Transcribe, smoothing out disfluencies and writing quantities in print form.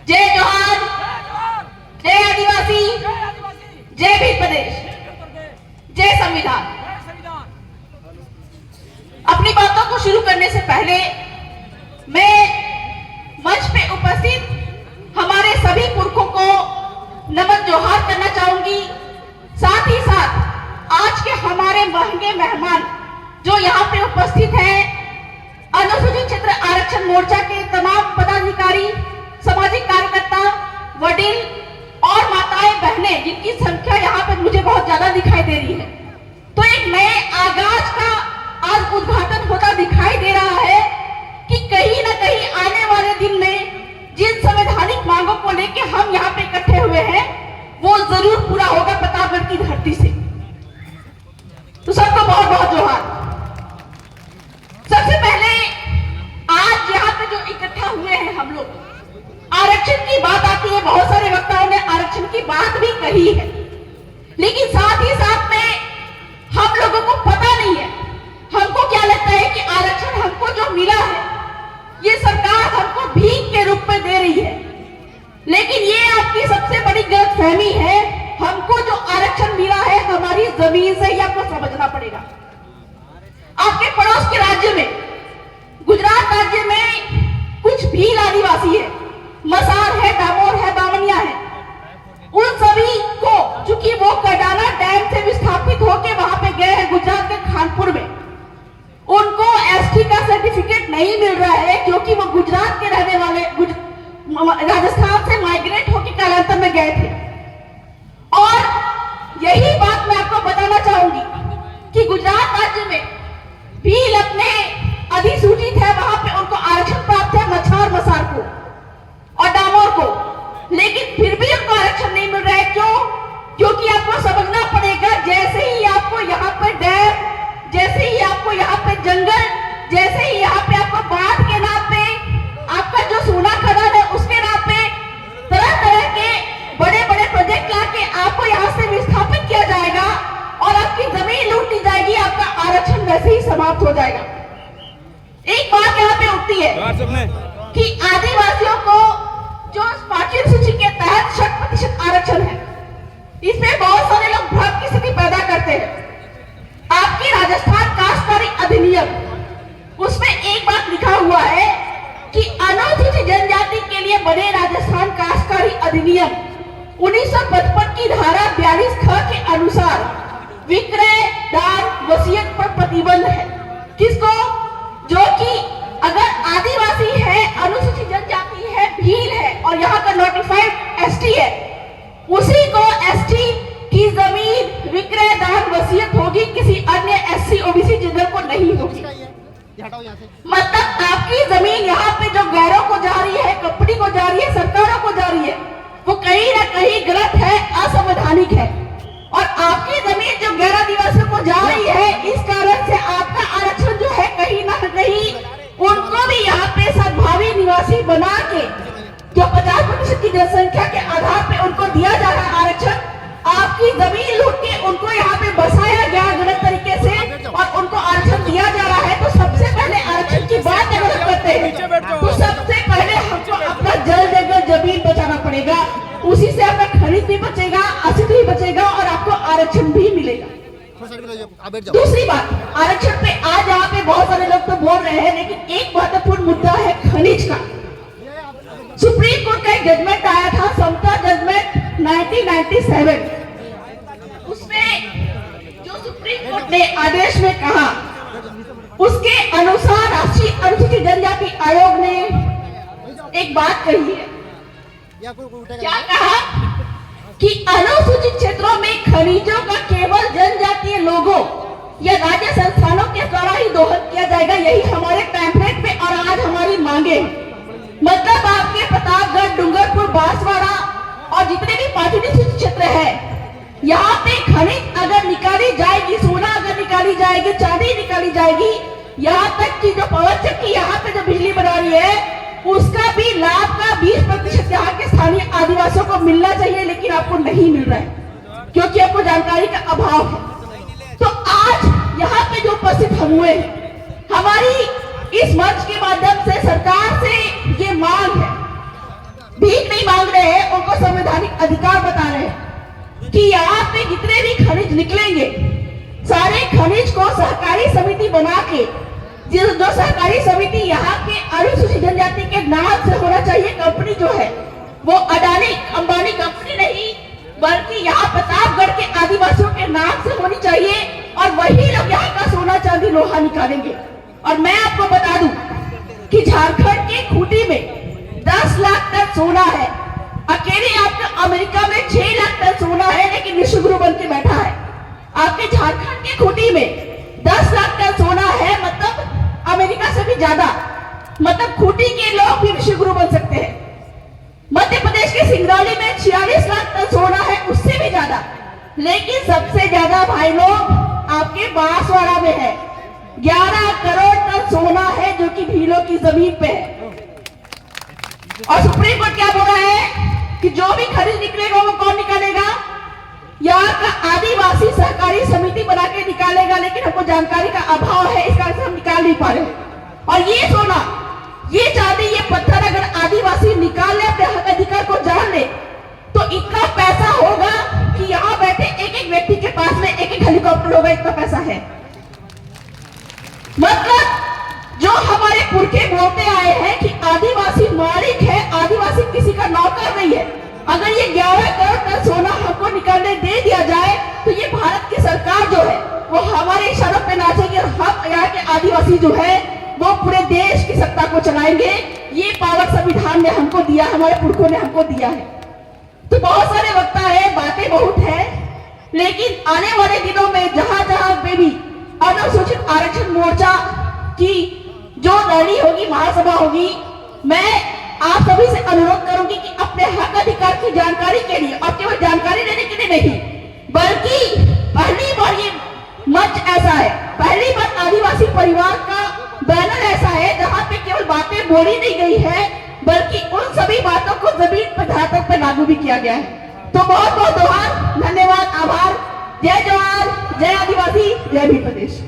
जय जोहार, जय आदिवासी, जय भील प्रदेश, जय संविधान। अपनी बातों को शुरू करने से पहले मैं मंच पे उपस्थित हमारे सभी पुरखों को नमन जोहार करना चाहूंगी। साथ ही साथ आज के हमारे महंगे मेहमान जो यहाँ पे उपस्थित हैं, अनुसूचित क्षेत्र आरक्षण मोर्चा के तमाम पदाधिकारी, सामाजिक कार्यकर्ता, वडील और माताएं बहनें, जिनकी संख्या यहाँ पे मुझे बहुत ज्यादा दिखाई दे रही है। तो एक नए आगाज का आज उद्घाटन होता दिखाई दे रहा है कि कहीं ना कहीं आने वाले दिन में जिन संवैधानिक मांगों को लेकर हम यहाँ पे इकट्ठे हुए हैं वो जरूर पूरा होगा प्रतापगढ़ की धरती से। तो सबको बहुत बहुत जोहार। सबसे पहले आज यहाँ पे जो इकट्ठा हुए हैं हम लोग, आरक्षण की बात आती है, बहुत सारे वक्ताओं ने आरक्षण की बात भी कही है, लेकिन साथ ही साथ में हम लोगों को पता नहीं है, हमको क्या लगता है कि आरक्षण हमको जो मिला है ये सरकार हमको भीख के रूप में दे रही है, लेकिन ये आपकी सबसे बड़ी गलतफहमी है। हमको जो आरक्षण मिला है हमारी जमीन से ही आपको समझना पड़ेगा। आपके पड़ोस के राज्य में, गुजरात राज्य में कुछ भील आदिवासी है, मसार है, डामोर है, बामनिया है। उन सभी को चूंकि वो कडाना डैम से विस्थापित होकर वहां पे गए हैं गुजरात के खानपुर में, उनको एसटी का सर्टिफिकेट नहीं मिल रहा है क्योंकि वो गुजरात के रहने वाले राजस्थान से माइग्रेट होकर कालांतर में गए थे। और यही बात मैं आपको बताना चाहूंगी कि गुजरात राज्य में भील अपने अधिसूचित है, वहां पे उनको आरक्षण प्राप्त है, मछार मसार को और डामोर को, लेकिन फिर भी उनको आरक्षण नहीं मिल रहा है। क्यों? क्योंकि आपको समझना पड़ेगा, जैसे ही आपको यहाँ पे डैम, जैसे ही आपको यहाँ पे जंगल, जैसे ही यहाँ पे आपको बाढ़ के नाम पे, आपका जो सोना खदान है उसके नाम पे तरह तरह के बड़े बड़े प्रोजेक्ट लाके आपको यहाँ से विस्थापित किया जाएगा और आपकी जमीन लूट ली जाएगी, आपका आरक्षण वैसे ही समाप्त हो जाएगा। एक बात यहाँ पे उठती है कि आदिवासियों को जो 5वीं सूची के तहत 100% आरक्षण है, इसमें बहुत सारे लोग भ्रम की स्थिति पैदा करते हैं। आपकी राजस्थान काश्तकारी अधिनियम, उसमें एक बात लिखा हुआ है कि अनुसूचित जनजाति के लिए बने राजस्थान काश्तकारी अधिनियम 1955 की धारा 42 ख के अनुसार विक्रय, दान, वसीयत पर प्रतिबंध है। किसको? जो कि अगर आदिवासी है, अनुसूचित जनजाति है, भील है और यहाँ का नोटिफाइड एसटी है, उसी को एसटी की जमीन विक्रय, दान, वसीयत होगी, किसी अन्य एससी, ओबीसी, जनरल को नहीं होगी। मतलब आपकी जमीन यहाँ पे जो गैरों को जा रही है, कंपनी को जा रही है, सरकारों को जा रही है, वो कहीं ना कहीं गलत है, असंवैधानिक है। और आपकी जमीन जो गैर आदिवासियों को जा रही है, इस कारण से आपका आरक्षण जो है कहीं ना कहीं उनको भी यहाँ पे सद्भावी निवासी बना के, जो 50% की जनसंख्या के आधार पे उनको दिया जा रहा है आरक्षण, आपकी जमीन लूट के उनको यहाँ पे बसाया गया गलत तरीके से और उनको आरक्षण दिया जा रहा है। तो सबसे पहले आरक्षण की बात अगर हम करते हैं तो सबसे पहले हमको अपना जल जंगल जमीन बचाना पड़ेगा, उसी से आपका खरीद भी बचेगा, अस्तित्व भी बचेगा और आपको आरक्षण भी मिलेगा। दूसरी बात, आरक्षण पे आज यहाँ पे बहुत सारे लोग तो बोल रहे हैं, लेकिन एक महत्वपूर्ण मुद्दा है खनिज का। सुप्रीम कोर्ट का एक जजमेंट आया था, समता जजमेंट 1997, उसमें जो सुप्रीम कोर्ट ने आदेश में कहा, उसके अनुसार राष्ट्रीय अनुसूचित जनजाति आयोग ने एक बात कही है। क्या कहा कि अनुसूचित क्षेत्रों में खनिजों का केवल जनजातीय लोगों या राज्य संस्थानों के द्वारा ही दोहन किया जाएगा। यही हमारे पैम्फलेट पे और आज हमारी मांगे। मतलब आपके प्रतापगढ़, डूंगरपुर, बांसवाड़ा और जितने भी 5वीं सूची क्षेत्र है, यहाँ पे खनिज अगर निकाली जाएगी, सोना अगर निकाली जाएगी, चांदी निकाली जाएगी, यहाँ तक कि जो पवन चक्की यहाँ पे जो बिजली बना रही है उसका भी लाभ का 20% यहाँ के स्थानीय आदिवासियों को मिलना चाहिए, लेकिन आपको नहीं मिल रहा है क्योंकि आपको जानकारी का अभाव है। तो आज यहाँ पे जो उपस्थित हम हुए, हमारी इस मंच के माध्यम से सरकार से ये मांग है, भीख नहीं संवैधानिक अधिकार बता रहे हैं कि यहाँ पे जितने भी खनिज निकलेंगे, सारे खनिज को सहकारी समिति बना के, जो सहकारी समिति यहाँ के अनुसूचित जनजाति के नाम से होना चाहिए। कंपनी जो है वो अडानी अंबानी कंपनी नहीं, बल्कि यहाँ प्रतापगढ़ के आदिवासियों के नाम से होनी चाहिए, और वही लोग यहाँ का सोना चांदी लोहा निकालेंगे। और मैं आपको बता दूं कि झारखंड के खूंटी में 10 लाख टन सोना है। अकेले आपका अमेरिका में 6 लाख टन सोना है, लेकिन विश्व गुरु बन के बैठा है। आपके झारखंड के खूंटी में 10 लाख टन सोना है, मतलब अमेरिका से भी ज्यादा। मतलब खूंटी के लोग भी विश्व गुरु बन सकते हैं। मध्य प्रदेश के सिंगरौली में 46 लाख टन सोना है, उससे भी ज्यादा। लेकिन सबसे ज्यादा भाई लोग आपके बांसवाड़ा में है, 11 करोड़ टन सोना है, जो कि भीलों की जमीन पे है। और सुप्रीम कोर्ट क्या बोल रहा है कि जो भी खनिज निकलेगा वो कौन निकालेगा? यहाँ का आदिवासी सहकारी समिति बना के निकालेगा। लेकिन हमको जानकारी का अभाव है, इस कारण से हम निकाल नहीं पा रहे। और ये सोना, ये चांदी, ये पत्थर अगर आदिवासी निकाल ले, अपने हक अधिकार को जान ले, तो इतना पैसा होगा कि यहाँ बैठे एक एक व्यक्ति के पास में एक एक हेलीकॉप्टर होगा। इतना पैसा है। मतलब जो हमारे पुरखे बोलते आए हैं कि आदिवासी मालिक है, आदिवासी किसी का नौकर नहीं है। अगर ये 11 करोड़ टन सोना हमको निकालने दे दिया जाए, तो ये भारत की सरकार जो है वो हमारे इशारों पे नाचेगी, और हम यहाँ के आदिवासी जो है वो पूरे देश की सत्ता को चलाएंगे। ये पावर संविधान ने हमको दिया, हमारे पुरखों ने हमको दिया है। तो बहुत सारे वक्ता है, बातें बहुत है, लेकिन आने वाले दिनों में जहां जहां पे भी अनुसूचित आरक्षण मोर्चा की जो रैली होगी, महासभा होगी, मैं आप सभी से अनुरोध करूंगी कि अपने हक अधिकार की जानकारी के लिए, और केवल जानकारी लेने के लिए नहीं, बल्कि पहली बार ये मंच ऐसा है, पहली बार आदिवासी परिवार का बैनर ऐसा है जहां पे केवल बातें बोली नहीं गई है, बल्कि उन सभी बातों को जमीन पर धरातल पर लागू भी किया गया है। तो बहुत बहुत धन्यवाद, आभार। जय जवान, जय आदिवासी, जय भी प्रदेश।